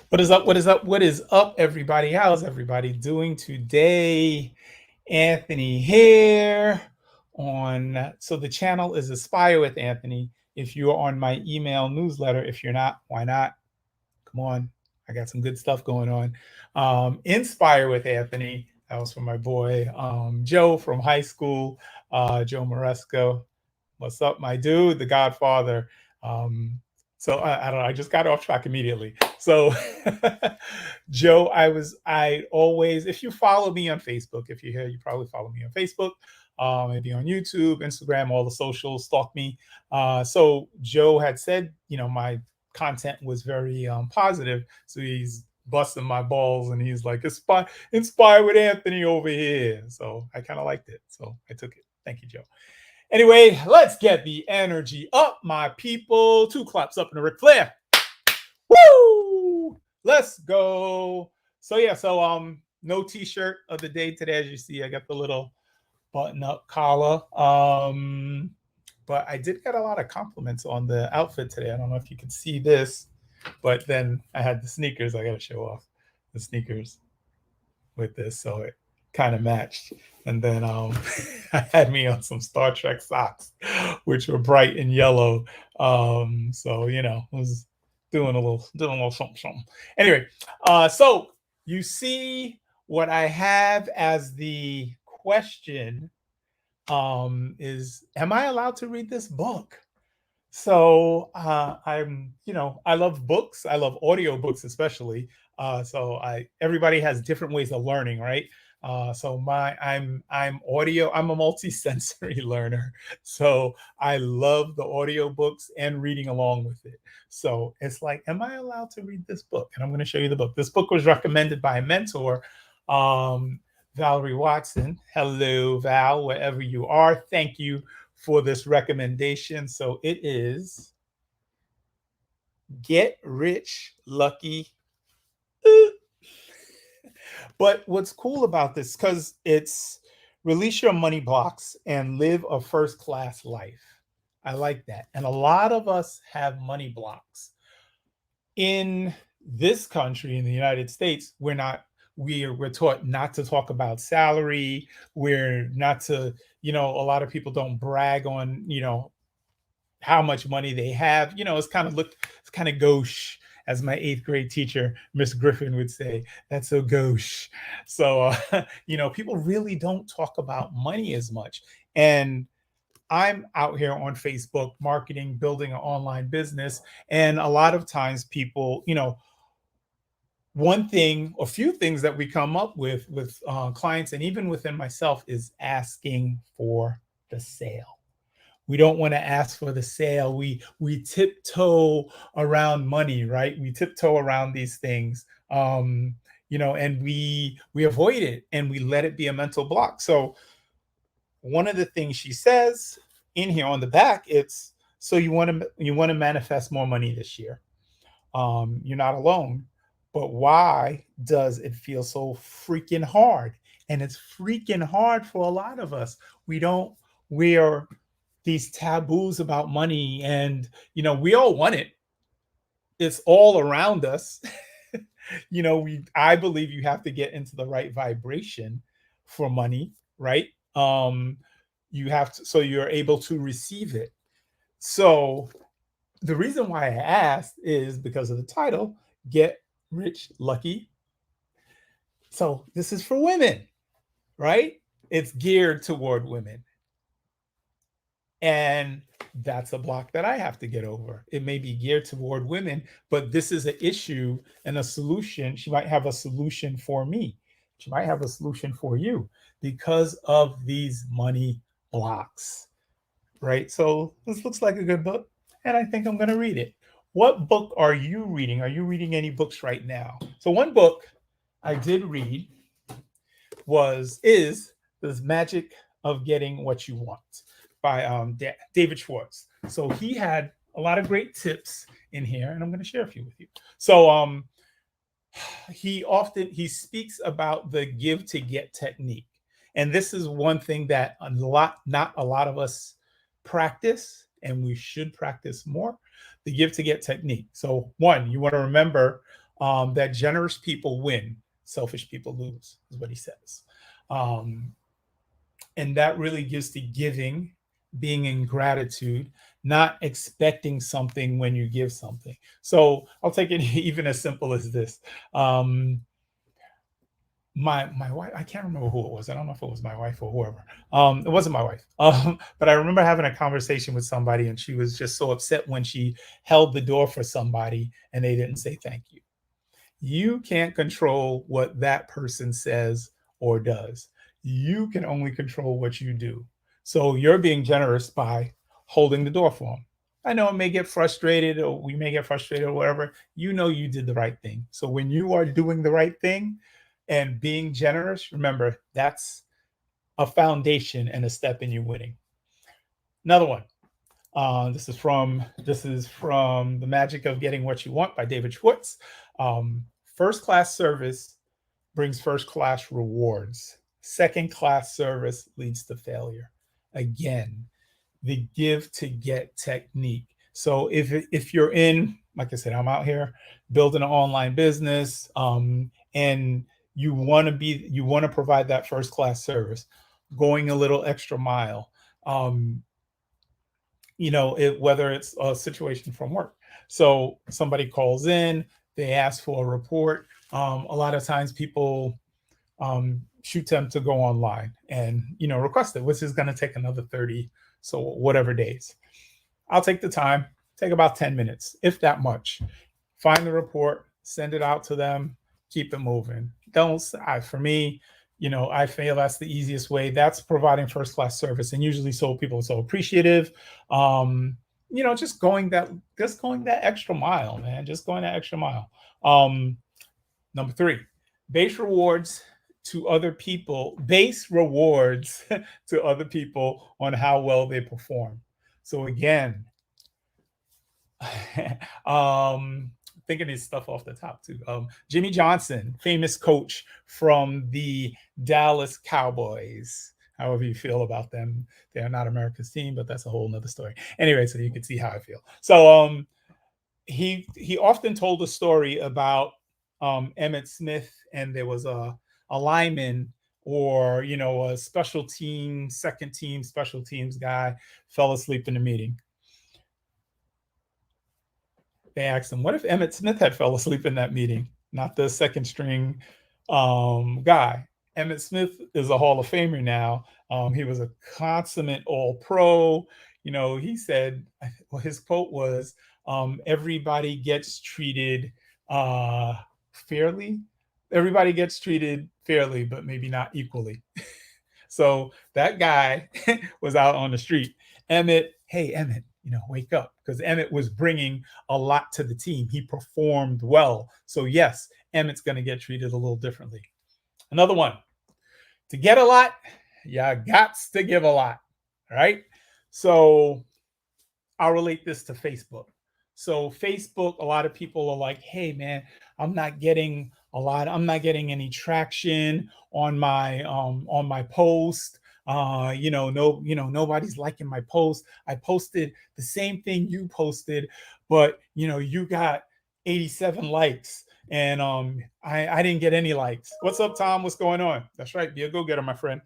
What is up? What is up? What is up, everybody? How's everybody doing today? Anthony here so the channel is Aspire with Anthony. If you're on my email newsletter, if you're not, why not? Come on. I got some good stuff going on. Inspire with Anthony. That was from my boy, Joe from high school, Joe Moresco. What's up, my dude, the Godfather? I don't know. I just got off track immediately. So, Joe, I always, if you follow me on Facebook, if you're here, you probably follow me on Facebook, maybe on YouTube, Instagram, all the socials, stalk me. So, Joe had said, my content was very positive. So, he's busting my balls and he's like, inspire with Anthony over here. So, I kind of liked it. So, I took it. Thank you, Joe. Anyway, let's get the energy up, my people. 2 claps up in the Ric Flair. Woo! Let's go. So no t-shirt of the day today. As you see, I got the little button-up collar. But I did get a lot of compliments on the outfit today. I don't know if you can see this, but then I had the sneakers. I got to show off the sneakers with this, so it kind of matched. And then I had me on some Star Trek socks, which were bright and yellow. So I was doing a little something. Anyway, so you see what I have as the question is, am I allowed to read this book? So I love books. I love audio books especially. Everybody has different ways of learning, right? I'm audio. I'm a multi-sensory learner, so I love the audio books and reading along with it. So it's like, am I allowed to read this book? And I'm going to show you the book. This book was recommended by a mentor, Valerie Watson. Hello, Val, wherever you are. Thank you for this recommendation. So it is Get Rich Lucky. But what's cool about this, because it's release your money blocks and live a first class life. I like that. And a lot of us have money blocks. In this country, in the United States, we're taught not to talk about salary. We're not to, a lot of people don't brag on, how much money they have. It's kind of gauche, as my 8th grade teacher, Miss Griffin, would say. That's so gauche. So, people really don't talk about money as much. And I'm out here on Facebook marketing, building an online business. And a lot of times people, one thing, a few things that we come up with clients and even within myself is asking for the sale. We don't want to ask for the sale. We tiptoe around money, right? We tiptoe around these things, and we avoid it and we let it be a mental block. So one of the things she says in here on the back, it's so you want to manifest more money this year. You're not alone, but why does it feel so freaking hard? And it's freaking hard for a lot of us. We're these taboos about money, and we all want it. It's all around us. I believe you have to get into the right vibration for money, right? You have to, so you're able to receive it. So the reason why I asked is because of the title, Get Rich Lucky. So this is for women, right? It's geared toward women. And that's a block that I have to get over. It may be geared toward women, but this is an issue and a solution. She might have a solution for me. She might have a solution for you because of these money blocks, right? So this looks like a good book, and I think I'm going to read it. What book are you reading? Are you reading any books right now? So one book I did read is The Magic of Getting What You Want by David Schwartz. So he had a lot of great tips in here, and I'm going to share a few with you. So he speaks about the give to get technique, and this is one thing that not a lot of us practice, and we should practice more. The give to get technique. So one, you want to remember that generous people win, selfish people lose, is what he says. Um, and that really gives to giving, being in gratitude, not expecting something when you give something. So I'll take it even as simple as this. Um, my wife, I can't remember who it was. I don't know if it was my wife or whoever. It wasn't my wife. But I remember having a conversation with somebody, and she was just so upset when she held the door for somebody and they didn't say thank you. You can't control what that person says or does. You can only control what you do. So you're being generous by holding the door for them. I know it may get frustrated, or we may get frustrated or whatever. You know you did the right thing. So when you are doing the right thing and being generous, remember that's a foundation and a step in you winning. Another one. This is from The Magic of Getting What You Want by David Schwartz. First class service brings first class rewards. Second class service leads to failure. Again, the give to get technique. So if you're in, like I said, I'm out here building an online business, and you want to provide that first class service, going a little extra mile. Um, whether it's a situation from work. So somebody calls in, they ask for a report. A lot of times people shoot them to go online and request it, which is going to take another 30, so whatever days. I'll take the time, take about 10 minutes, if that much. Find the report, send it out to them, keep it moving. Don't For me, I feel that's the easiest way. That's providing first class service, and usually so people are so appreciative. Um, just going that extra mile, man. Just going that extra mile. Um, Number three, base rewards base rewards to other people on how well they perform. So again, thinking his stuff off the top too. Jimmy Johnson, famous coach from the Dallas Cowboys. However you feel about them, they are not America's team, but that's a whole nother story. Anyway, so you can see how I feel. So he often told a story about Emmitt Smith, and there was a lineman, or a second team special teams guy fell asleep in the meeting. They asked him, what if Emmitt Smith had fell asleep in that meeting, not the second string guy? Emmitt Smith is a Hall of Famer now. He was a consummate All Pro. He said, well, his quote was, everybody gets treated fairly. Everybody gets treated fairly, but maybe not equally. So that guy was out on the street. Emmitt, hey, Emmitt, wake up. Because Emmitt was bringing a lot to the team. He performed well. So, yes, Emmitt's going to get treated a little differently. Another one. To get a lot, you got to give a lot. Right? So, I'll relate this to Facebook. So Facebook, a lot of people are like, hey man, I'm not getting any traction on my post. Nobody's liking my post. I posted the same thing you posted, but you got 87 likes, and I didn't get any likes. What's up, Tom? What's going on? That's right, be a go-getter, my friend.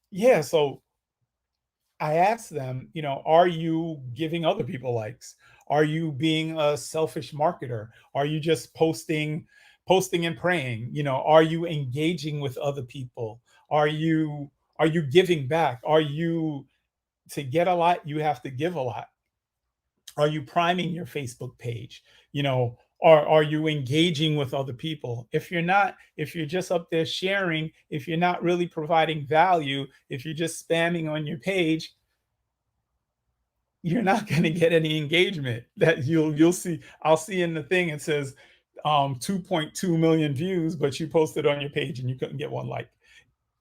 Yeah, so I asked them, are you giving other people likes? Are you being a selfish marketer? Are you just posting and praying? Are you engaging with other people? Are you giving back? To get a lot, you have to give a lot. Are you priming your Facebook page? Are you engaging with other people? If you're just up there sharing, if you're not really providing value, if you're just spamming on your page, you're not going to get any engagement. That you'll see. I'll see in the thing it says 2.2 million views, but you posted on your page and you couldn't get one like.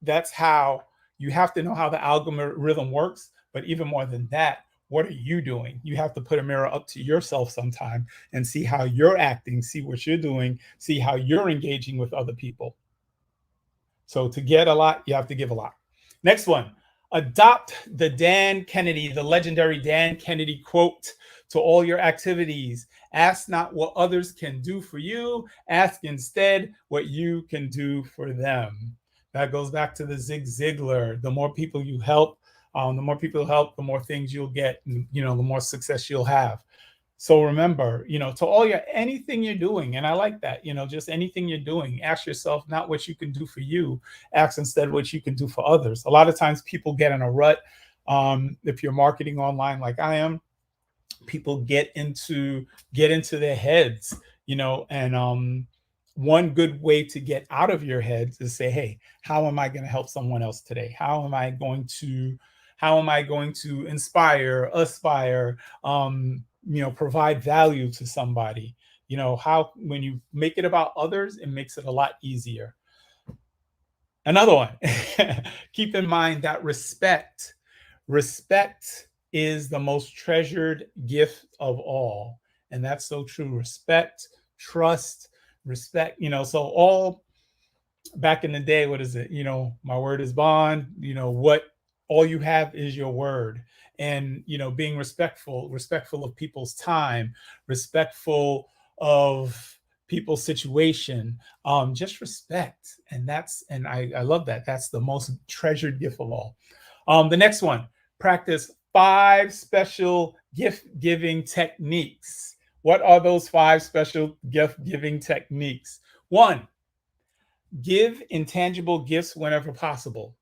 That's how you have to know how the algorithm works. But even more than that, what are you doing? You have to put a mirror up to yourself sometime and see how you're acting, see what you're doing, see how you're engaging with other people. So to get a lot, you have to give a lot. Next one. Adopt the legendary Dan Kennedy quote to all your activities. Ask not what others can do for you, ask instead what you can do for them. That goes back to the Zig Ziglar. The more people you help, the more things you'll get, and, the more success you'll have. So remember, to all anything you're doing, and I like that, just anything you're doing, ask yourself not what you can do for you, ask instead what you can do for others. A lot of times people get in a rut. If you're marketing online like I am, people get into their heads, and one good way to get out of your heads is say, hey, how am I going to help someone else today? How am I going to inspire, aspire, provide value to somebody? How, when you make it about others, it makes it a lot easier. Another one, keep in mind that respect is the most treasured gift of all. And that's so true. Respect, trust, respect, so all back in the day, what is it? My word is bond, what all you have is your word. And, being respectful of people's time, respectful of people's situation, just respect. And I love that. That's the most treasured gift of all. The next one, practice 5 special gift giving techniques. What are those 5 special gift giving techniques? 1, give intangible gifts whenever possible.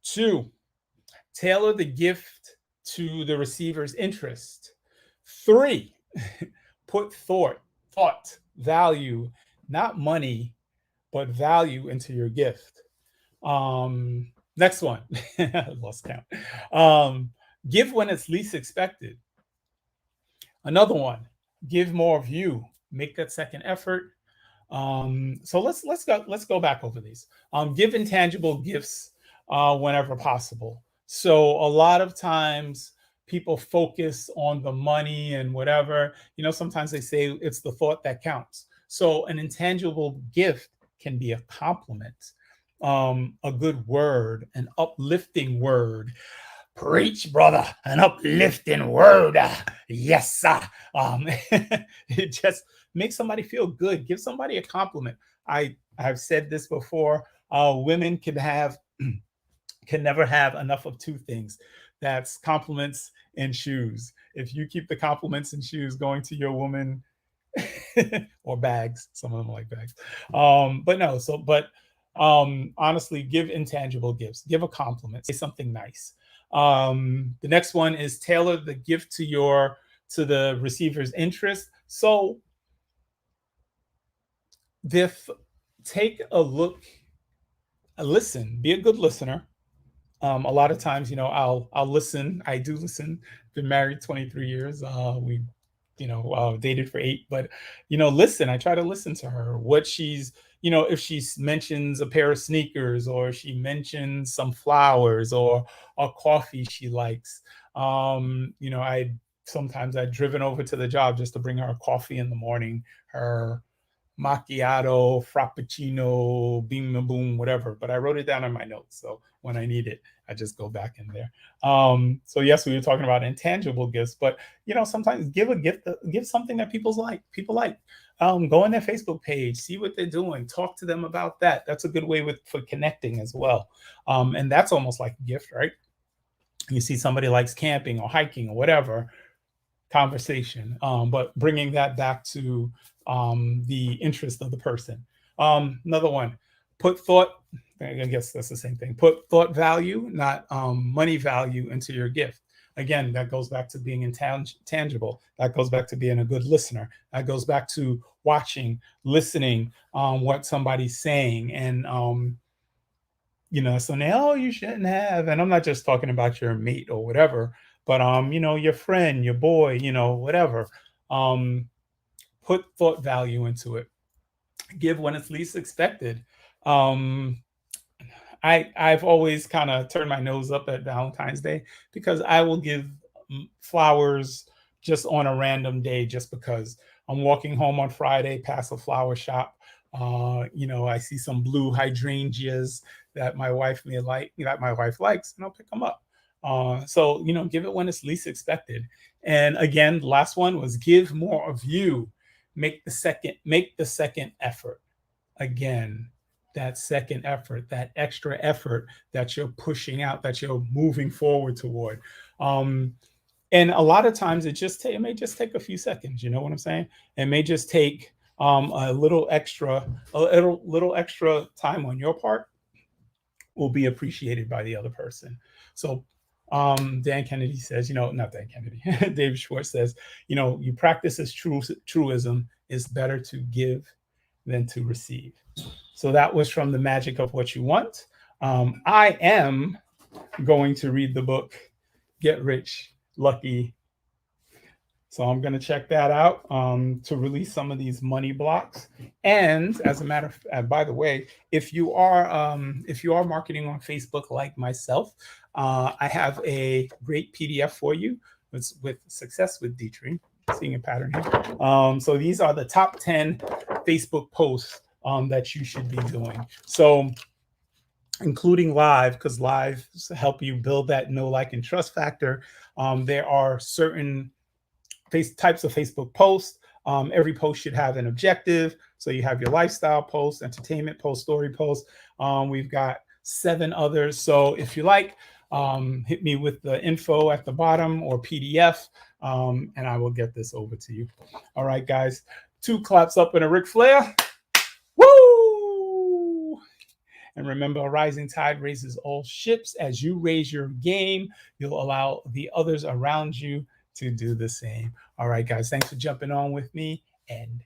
2, tailor the gift to the receiver's interest. 3, put thought, value, not money, but value into your gift. Next one, I lost count. Give when it's least expected. Another one, give more of you. Make that second effort. So let's go back over these. Give intangible gifts whenever possible. So a lot of times people focus on the money and whatever. Sometimes they say it's the thought that counts. So an intangible gift can be a compliment, a good word, an uplifting word. Preach, brother, an uplifting word. Yes, sir. It just makes somebody feel good. Give somebody a compliment. I've said this before. Women can never have enough of 2 things. That's compliments and shoes. If you keep the compliments and shoes going to your woman, or bags, some of them like bags. Honestly, give intangible gifts. Give a compliment. Say something nice. The next one is tailor the gift to the receiver's interest. So take a look, listen, be a good listener. A lot of times, I'll listen. I do listen. Been married 23 years. We dated for 8, but listen. I try to listen to her. What she's, if she mentions a pair of sneakers, or she mentions some flowers, or a coffee she likes. Sometimes I'd driven over to the job just to bring her a coffee in the morning, her macchiato, frappuccino, bing boom, whatever. But I wrote it down in my notes, so when I need it, I just go back in there. So yes, we were talking about intangible gifts, but sometimes give a gift, give something that people like. Go on their Facebook page, see what they're doing, talk to them about that. That's a good way for connecting as well. And that's almost like a gift, right? You see somebody likes camping or hiking or whatever, conversation, but bringing that back to the interest of the person. Another one, put thought, I guess that's the same thing. Put thought value, not money value, into your gift. Again, that goes back to being intangible. That goes back to being a good listener. That goes back to watching, listening, what somebody's saying. And, so now, you shouldn't have, and I'm not just talking about your mate or whatever, but, your friend, your boy, whatever. Put thought value into it. Give when it's least expected. I've always kind of turned my nose up at Valentine's Day, because I will give flowers just on a random day, just because I'm walking home on Friday past a flower shop. I see some blue hydrangeas. that my wife may like, that my wife likes, and I'll pick them up. So, give it when it's least expected. And again, the last one was give more of you. Make the second effort. Again, that second effort, that extra effort that you're pushing out, that you're moving forward toward. And a lot of times it may just take a few seconds. You know what I'm saying? It may just take a little extra, little extra time on your part will be appreciated by the other person. So Dan Kennedy says, not Dan Kennedy, David Schwartz says, you practice as truism is better to give than to receive. So that was from The Magic of What You Want. I am going to read the book, Get Rich, Lucky. So I'm going to check that out to release some of these money blocks. And as a matter of, by the way, if you are marketing on Facebook like myself, I have a great PDF for you. It's with Success with Dietrich. Seeing a pattern here. So these are the top 10 Facebook posts that you should be doing. So including live, because live help you build that know, like, and trust factor. There are certain types of Facebook posts. Every post should have an objective. So you have your lifestyle post, entertainment post, story post. We've got 7 others. So if you like, hit me with the info at the bottom or PDF, and I will get this over to you. All right, guys. 2 claps up and a Ric Flair. Woo! And remember, a rising tide raises all ships. As you raise your game, you'll allow the others around you to do the same. All right, guys. Thanks for jumping on with me, and